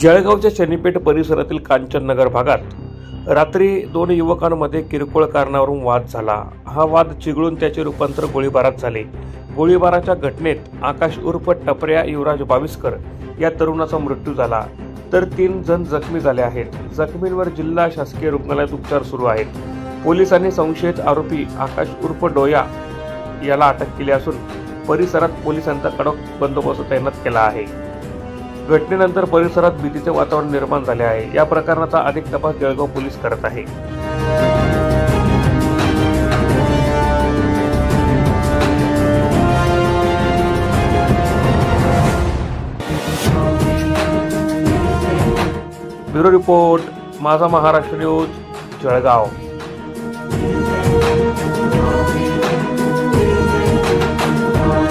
जळगावच्या शनीपेठ परिसरातील कांचननगर भागात रात्री दोन युवकांमध्ये किरकोळ कारणावरून वाद झाला। हा वाद चिघळून त्याचे रूपांतर गोळीबारात झाले। गोळीबाराच्या घटनेत आकाश उर्फ टपऱ्या युवराज बाविस्कर या तरुणाचा मृत्यू झाला, तर 3 जण जखमी झाले आहेत। जखमींवर जिल्हा शासकीय रुग्णालयात उपचार सुरू आहेत। पोलिसांनी संशयित आरोपी आकाश उर्फ डोया याला अटक केली असून परिसरात पोलिसांचा कडक बंदोबस्त तैनात केला आहे। घटनेनंतर परिसरात भीतीचे वातावरण निर्माण झाले आहे। या प्रकरणाचा अधिक तपास जळगाव पोलीस करत आहे। ब्युरो रिपोर्ट, माझा महाराष्ट्र न्यूज, जळगाव।